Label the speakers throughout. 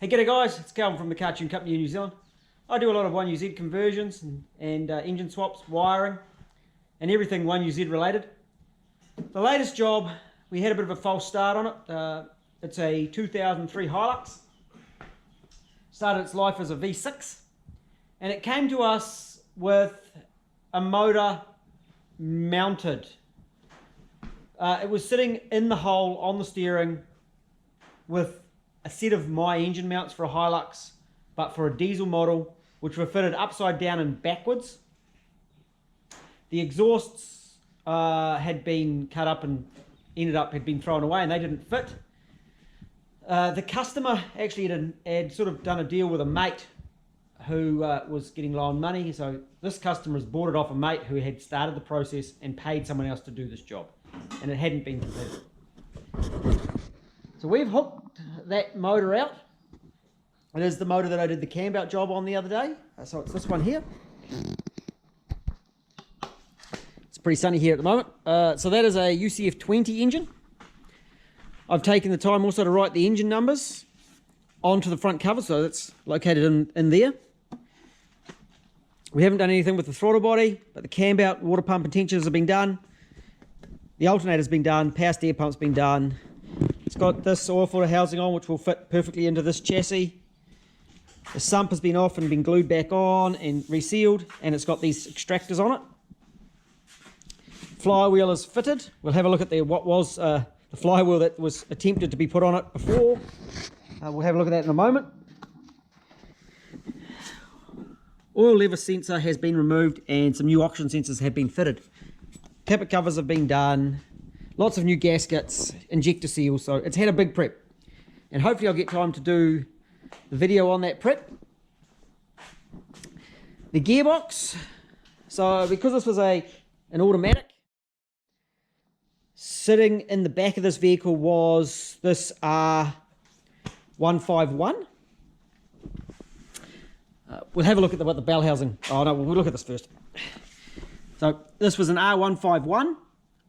Speaker 1: Hey, g'day guys, it's Calvin from the Cartoon Company in New Zealand. I do a lot of 1UZ conversions and engine swaps, wiring, and everything 1UZ related. The latest job, we had a bit of a false start on it. It's a 2003 Hilux. Started its life as a V6, and it came to us with a motor mounted. It was sitting in the hole on the steering with a set of my engine mounts for a Hilux, but for a diesel model, which were fitted upside down and backwards. The exhausts had been cut up and had been thrown away, and they didn't fit. The customer actually had sort of done a deal with a mate who was getting low on money, so this customer has bought it off a mate who had started the process and paid someone else to do this job, and it hadn't been completed. So we've hooked that motor out. It is the motor that I did the cambout job on the other day. So it's this one here. It's pretty sunny here at the moment. So that is a UCF20 engine. I've taken the time also to write the engine numbers onto the front cover, so that's located in there. We haven't done anything with the throttle body, but the cambout, water pump and tensioners have been done. The alternator's been done, power steer pump's been done. It's got this oil filter housing on, which will fit perfectly into this chassis. The sump has been off and been glued back on and resealed, and it's got these extractors on it. Flywheel is fitted. We'll have a look at what was the flywheel that was attempted to be put on it before. We'll have a look at that in a moment. Oil lever sensor has been removed and some new oxygen sensors have been fitted. Tappet covers have been done. Lots of new gaskets, injector seals, so it's had a big prep. And hopefully I'll get time to do the video on that prep. The gearbox, so because this was an automatic, sitting in the back of this vehicle was this R151. We'll have a look at what the bell housing, oh no, we'll look at this first. So this was an R151.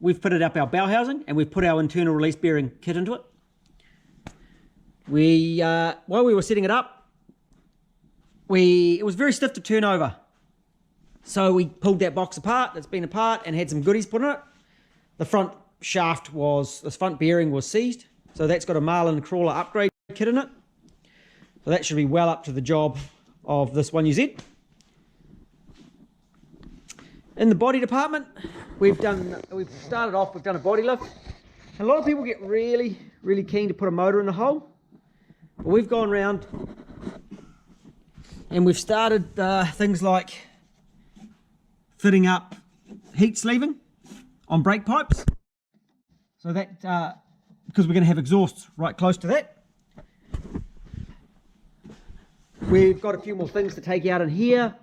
Speaker 1: We've fitted up our bell housing and we've put our internal release bearing kit into it. While we were setting it up, it was very stiff to turn over. So we pulled that box apart, that's been apart, and had some goodies put in it. The front the front bearing was seized. So that's got a Marlin crawler upgrade kit in it. So that should be well up to the job of this 1UZ. In the body department, we've started off, we've done a body lift. A lot of people get really keen to put a motor in the hole. But we've gone around and we've started things like fitting up heat sleeving on brake pipes. So that, because we're going to have exhausts right close to that. We've got a few more things to take out in here,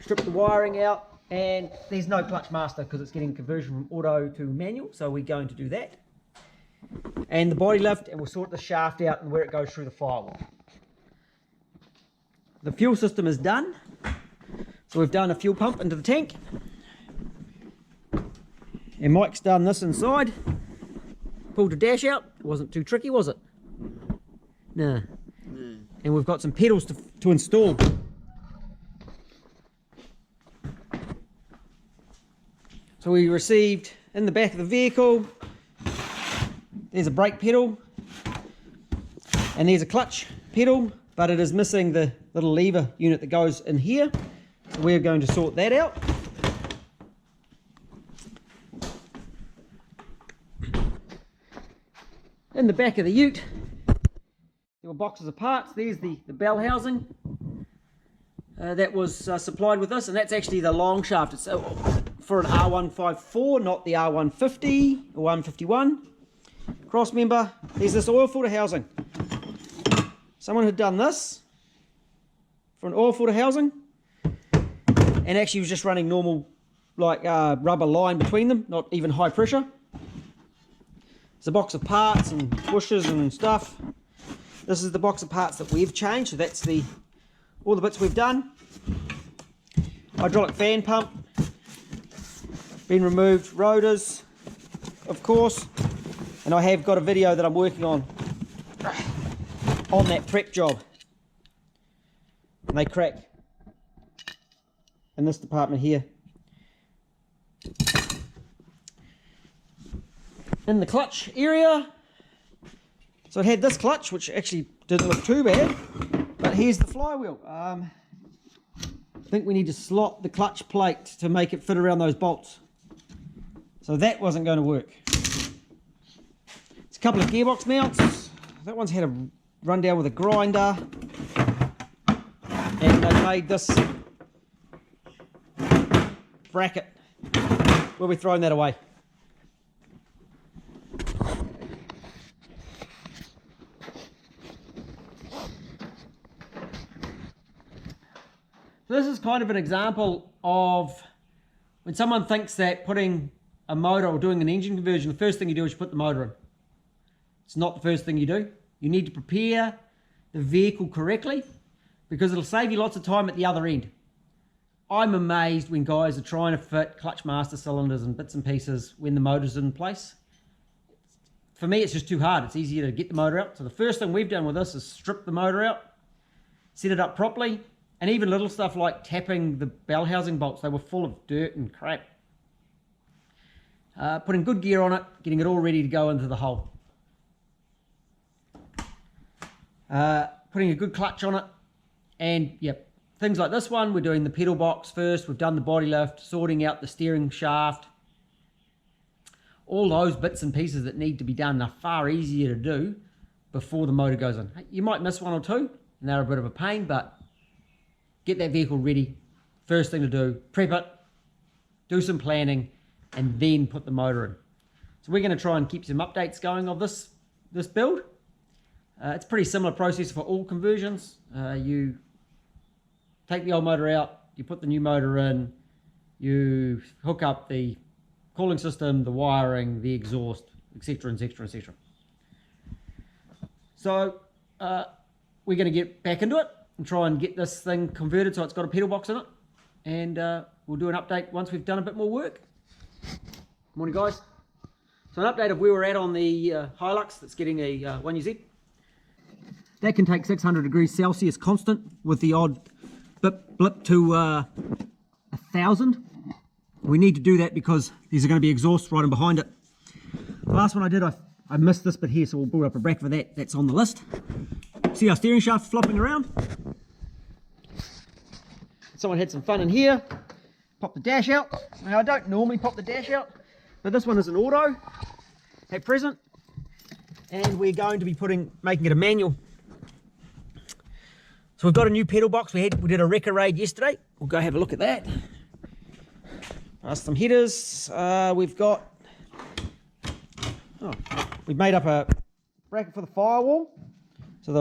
Speaker 1: strip the wiring out. And there's no clutch master because it's getting conversion from auto to manual, so we're going to do that. And the body lift, and we'll sort the shaft out and where it goes through the firewall. The fuel system is done. So we've done a fuel pump into the tank. And Mike's done this inside. Pulled the dash out. It wasn't too tricky, was it? No. And we've got some pedals to install. So we received in the back of the vehicle, there's a brake pedal and there's a clutch pedal, but it is missing the little lever unit that goes in here. So we're going to sort that out. In the back of the ute, there were boxes of parts. There's the bell housing that was supplied with this, and that's actually the long shaft. It's for an R154, not the R150 or 151. Cross member, there's this oil filter housing. Someone had done this for an oil filter housing and actually was just running normal like rubber line between them, not even high pressure. There's a box of parts and bushes and stuff. This is the box of parts that we've changed, so that's all the bits we've done. Hydraulic fan pump, been removed, rotors, of course, and I have got a video that I'm working on that prep job. and they crack in this department here. In the clutch area, so it had this clutch, which actually didn't look too bad, but here's the flywheel. I think we need to slot the clutch plate to make it fit around those bolts. So that wasn't going to work. It's a couple of gearbox mounts. That one's had a run down with a grinder, and they made this bracket. We'll be throwing that away. So this is kind of an example of when someone thinks that putting a motor or doing an engine conversion, the first thing you do is you put the motor in. It's not the first thing you do. You need to prepare the vehicle correctly because it'll save you lots of time at the other end. I'm amazed when guys are trying to fit clutch master cylinders and bits and pieces when the motor's in place. For me, it's just too hard. It's easier to get the motor out. So the first thing we've done with this is strip the motor out, set it up properly, and even little stuff like tapping the bell housing bolts. They were full of dirt and crap. Putting good gear on it, getting it all ready to go into the hole. Putting a good clutch on it, and yep, things like this one, we're doing the pedal box first, we've done the body lift, sorting out the steering shaft. All those bits and pieces that need to be done are far easier to do before the motor goes in. You might miss one or two, and they're a bit of a pain, but get that vehicle ready. First thing to do, prep it, do some planning, and then put the motor in. So we're going to try and keep some updates going of this build. It's a pretty similar process for all conversions. You take the old motor out, you put the new motor in, you hook up the cooling system, the wiring, the exhaust, etc, etc, etc. So we're going to get back into it and try and get this thing converted so it's got a pedal box in it, and we'll do an update once we've done a bit more work. Morning guys. So an update of where we're at on the Hilux that's getting a 1UZ. That can take 600 degrees Celsius constant with the odd blip to 1000. We need to do that because these are going to be exhausts right in behind it. The last one I did, I missed this bit here, so we'll build up a bracket for that. That's on the list. See our steering shaft flopping around? Someone had some fun in here. Pop the dash out. Now I don't normally pop the dash out, but this one is an auto at present, and we're going to be making it a manual. So we've got a new pedal box. We did a wrecker raid yesterday. We'll go have a look at that. Some headers. We've made up a bracket for the firewall, so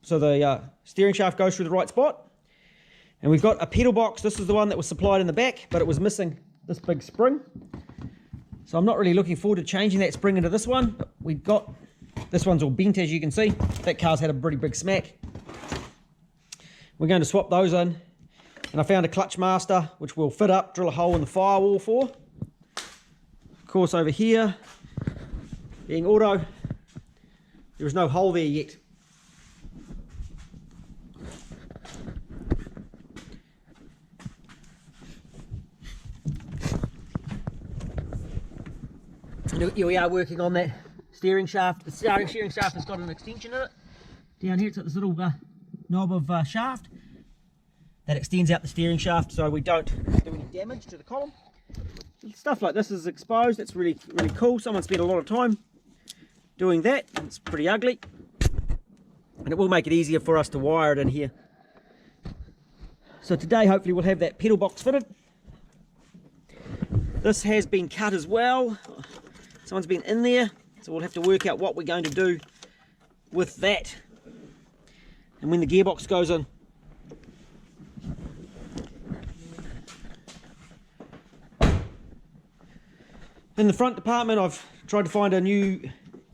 Speaker 1: the steering shaft goes through the right spot. And we've got a pedal box. This is the one that was supplied in the back, but it was missing this big spring. So I'm not really looking forward to changing that spring into this one. But this one's all bent, as you can see. That car's had a pretty big smack. We're going to swap those in. And I found a clutch master, which we'll fit up, drill a hole in the firewall for. Of course, over here, being auto, there is no hole there yet. Here we are working on that steering shaft. The steering shaft has got an extension in it. Down here it's got this little knob of shaft that extends out the steering shaft so we don't do any damage to the column. Stuff like this is exposed. That's really, really cool. Someone spent a lot of time doing that. It's pretty ugly. And it will make it easier for us to wire it in here. So today hopefully we'll have that pedal box fitted. This has been cut as well. Someone's been in there, so we'll have to work out what we're going to do with that. And when the gearbox goes in. In the front department, I've tried to find a new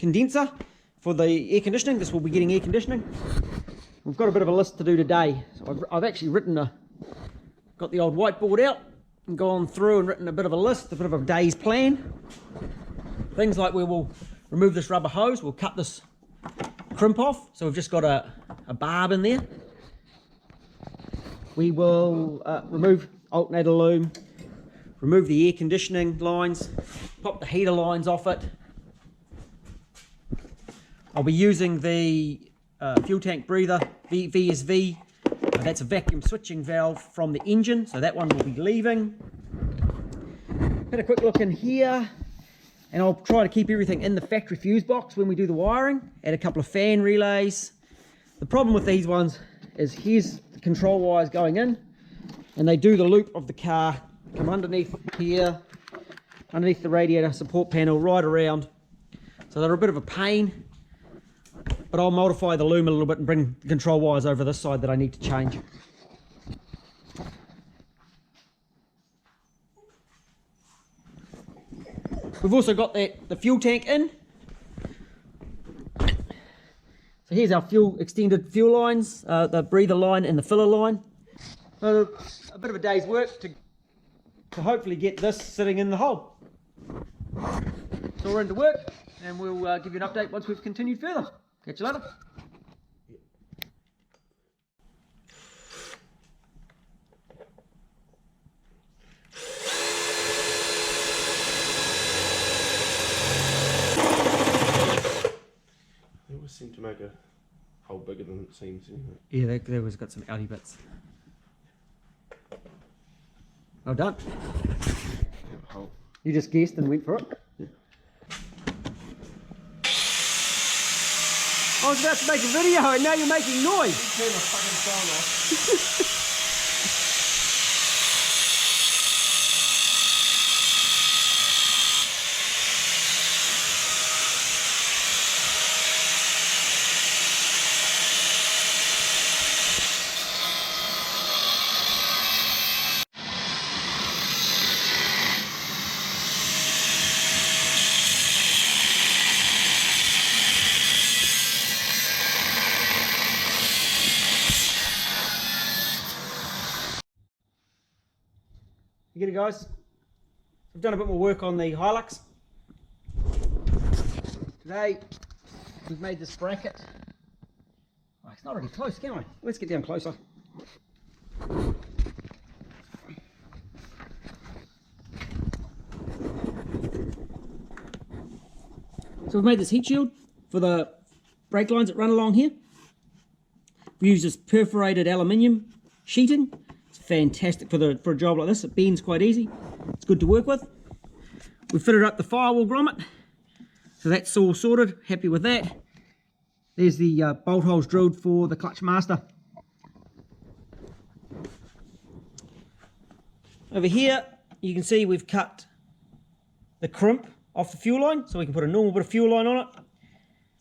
Speaker 1: condenser for the air conditioning. This will be getting air conditioning. We've got a bit of a list to do today. So I've actually got the old whiteboard out and gone through and written a bit of a list, a bit of a day's plan. Things like we will remove this rubber hose, we'll cut this crimp off, so we've just got a barb in there. we will remove alternator loom, remove the air conditioning lines, pop the heater lines off it. I'll be using the fuel tank breather VSV. That's a vacuum switching valve from the engine, so that one will be leaving. Had a quick look in here, and I'll try to keep everything in the factory fuse box when we do the wiring. Add a couple of fan relays. The problem with these ones is here's the control wires going in, and they do the loop of the car, come underneath here, underneath the radiator support panel, right around. So they're a bit of a pain, but I'll modify the loom a little bit and bring the control wires over this side that I need to change. We've also got the fuel tank in. So here's our extended fuel lines, the breather line and the filler line. So a bit of a day's work to hopefully get this sitting in the hole. So we're into work, and we'll give you an update once we've continued further. Catch you later.
Speaker 2: They always seem to make a hole bigger than it seems.
Speaker 1: Yeah, they always got some outy bits. Well done.
Speaker 2: Hole.
Speaker 1: You just guessed and went for it.
Speaker 2: Yeah.
Speaker 1: I was about to make a video and now you're making noise.
Speaker 2: Turn the fucking sound off.
Speaker 1: You get it, guys? We've done a bit more work on the Hilux. Today, we've made this bracket. Oh, it's not really close, can I? Let's get down closer. So we've made this heat shield for the brake lines that run along here. We use this perforated aluminium sheeting. Fantastic for a job like this. It bends quite easy. It's good to work with. We've fitted up the firewall grommet, so that's all sorted. Happy with that. There's the bolt holes drilled for the clutch master. Over here you can see we've cut the crimp off the fuel line, so we can put a normal bit of fuel line on it.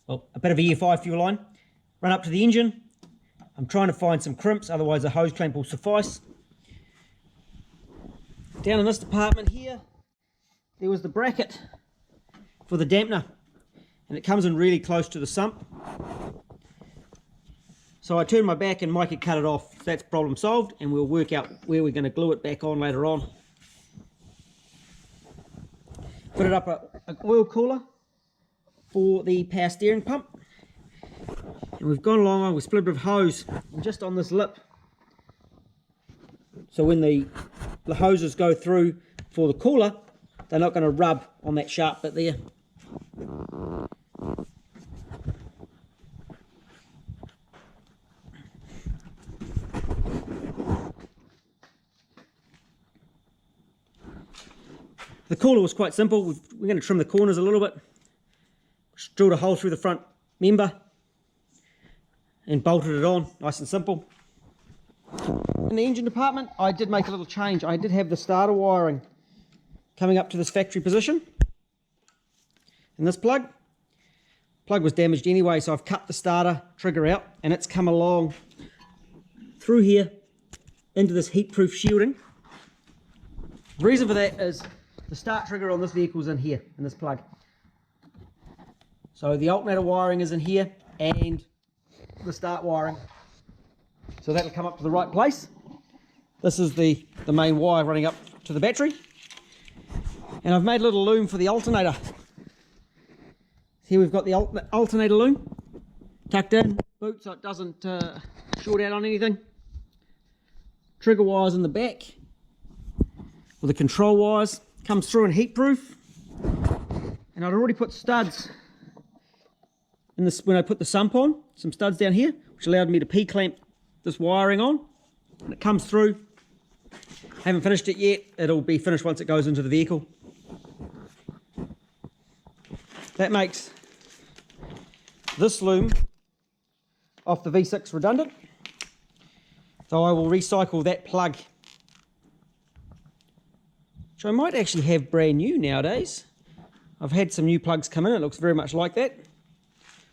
Speaker 1: Well, a bit of a year 5 fuel line. Run up to the engine. I'm trying to find some crimps, otherwise a hose clamp will suffice. Down in this department here, there was the bracket for the dampener, and it comes in really close to the sump. So I turned my back and Mike had cut it off. So that's problem solved, and we'll work out where we're going to glue it back on later on. Fitted up an oil cooler for the power steering pump. And we've gone along with a split bit of hose just on this lip. So when the hoses go through for the cooler, they're not going to rub on that sharp bit there. The cooler was quite simple. We're going to trim the corners a little bit. Just drilled a hole through the front member and bolted it on, nice and simple. In the engine department, I did make a little change. I did have the starter wiring coming up to this factory position. And this plug was damaged anyway, so I've cut the starter trigger out, and it's come along through here into this heat-proof shielding. The reason for that is the start trigger on this vehicle is in here, in this plug. So the alternator wiring is in here, and the start wiring. So that'll come up to the right place. This is the main wire running up to the battery. And I've made a little loom for the alternator. Here we've got the alternator loom tucked in, boot, so it doesn't short out on anything. trigger wires in the back, or the control wires, comes through in heat proof. And I'd already put studs in this when I put the sump on, some studs down here, which allowed me to P-clamp this wiring on. And it comes through. Haven't finished it yet. It'll be finished once it goes into the vehicle. That makes this loom off the V6 redundant. So I will recycle that plug, which I might actually have brand new nowadays. I've had some new plugs come in. It looks very much like that.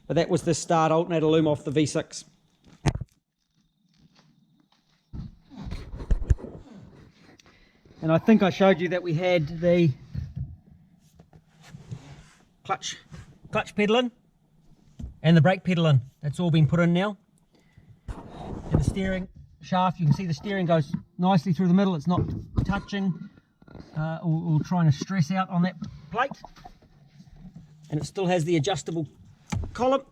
Speaker 1: But that was the start alternator loom off the V6. And I think I showed you that we had the clutch pedal in and the brake pedal in. That's all been put in now. And the steering shaft, you can see the steering goes nicely through the middle. It's not touching or trying to stress out on that plate. And it still has the adjustable column.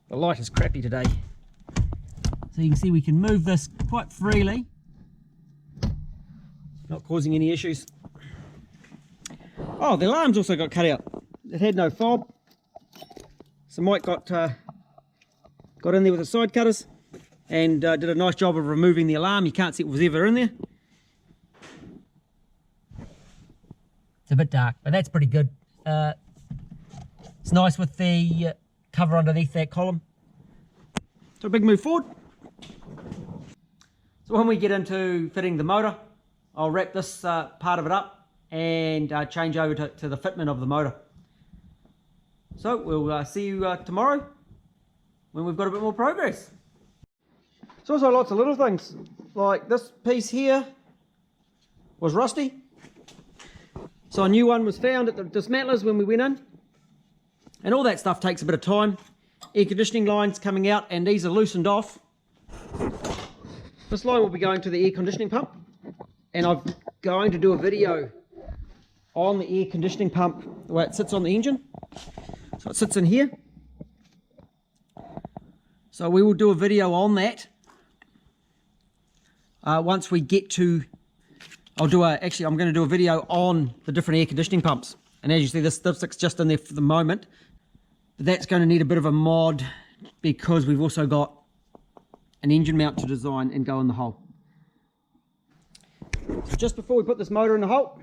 Speaker 1: The light is crappy today. So you can see we can move this quite freely, not causing any issues. Oh, the alarm's also got cut out. It had no fob. So Mike got in there with the side cutters and did a nice job of removing the alarm. You can't see what was ever in there. It's a bit dark, but that's pretty good. It's nice with the cover underneath that column. So a big move forward. So when we get into fitting the motor, I'll wrap this part of it up and change over to the fitment of the motor. So we'll see you tomorrow when we've got a bit more progress. There's also lots of little things, like this piece here was rusty. So a new one was found at the dismantlers when we went in. And all that stuff takes a bit of time. Air conditioning lines coming out, and these are loosened off. This line will be going to the air conditioning pump. And I'm going to do a video on the air conditioning pump, the way it sits on the engine. So it sits in here. So we will do a video on that. Once we get to, I'm going to do a video on the different air conditioning pumps. And as you see, this dipstick's just in there for the moment. But that's going to need a bit of a mod because we've also got an engine mount to design and go in the hole. So just before we put this motor in the hole,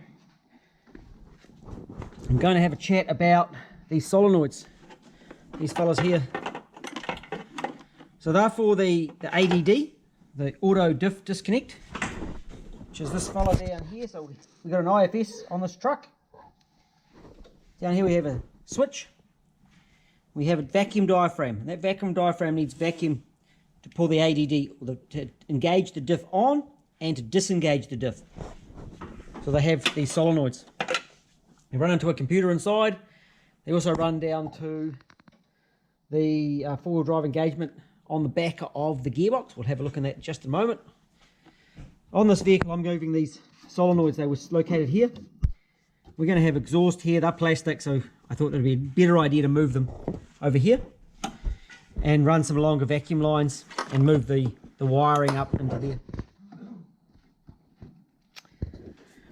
Speaker 1: I'm going to have a chat about these solenoids, these fellas here. So they're for the ADD, the auto diff disconnect, which is this fella down here. So we've got an IFS on this truck. Down here we have a switch. We have a vacuum diaphragm. And that vacuum diaphragm needs vacuum to pull the ADD, or to engage the diff on and to disengage the diff. So they have these solenoids. They run into a computer inside. They also run down to the four-wheel drive engagement on the back of the gearbox. We'll have a look in that in just a moment. On this vehicle, I'm moving these solenoids. They were located here. We're going to have exhaust here. They're plastic, so I thought it would be a better idea to move them over here and run some longer vacuum lines and move the wiring up into there.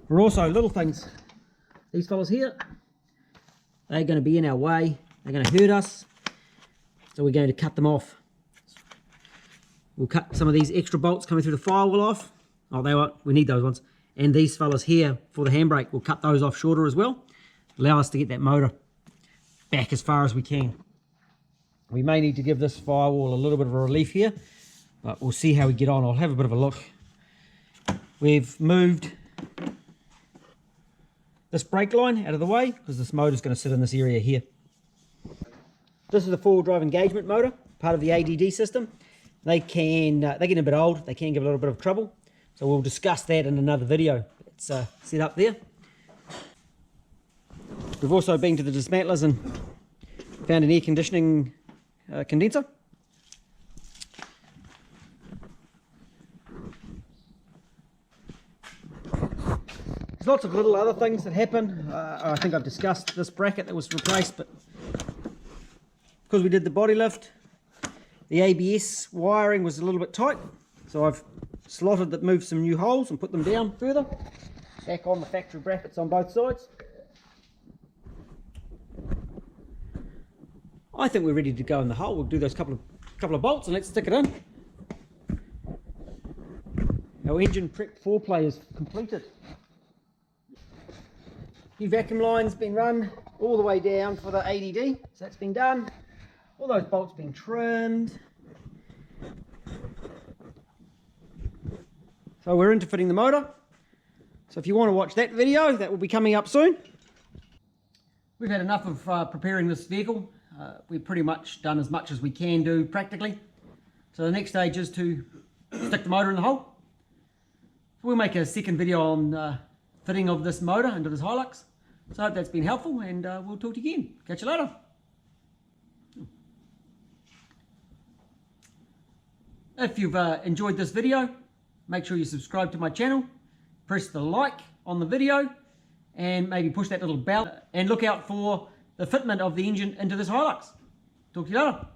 Speaker 1: We're also little things. These fellas here, they're going to be in our way. They're going to hurt us, so we're going to cut them off. We'll cut some of these extra bolts coming through the firewall off. Oh, they won't. We need those ones. And these fellas here for the handbrake, we'll cut those off shorter as well. Allow us to get that motor back as far as we can. We may need to give this firewall a little bit of a relief here, but we'll see how we get on. I'll have a bit of a look. We've moved this brake line out of the way because this motor is going to sit in this area here. This is the four-wheel drive engagement motor, part of the ADD system. They get a bit old. They can give a little bit of trouble. So we'll discuss that in another video. It's set up there. We've also been to the dismantlers and found an air conditioning condenser. There's lots of little other things that happen. I think I've discussed this bracket that was replaced, but because we did the body lift, the ABS wiring was a little bit tight. So I've slotted that, moved some new holes and put them down further. Back on the factory brackets on both sides. I think we're ready to go in the hole. We'll do those couple of bolts and let's stick it in. Our engine prep foreplay is completed. New vacuum line's been run all the way down for the ADD, so that's been done. All those bolts been trimmed. So we're into fitting the motor. So if you want to watch that video, that will be coming up soon. We've had enough of preparing this vehicle. We've pretty much done as much as we can do practically. So the next stage is to stick the motor in the hole. We'll make a second video on fitting of this motor into this Hilux. So I hope that's been helpful, and we'll talk to you again. Catch you later. If you've enjoyed this video, make sure you subscribe to my channel, press the like on the video, and maybe push that little bell, and look out for the fitment of the engine into this Hilux. Talk to you later.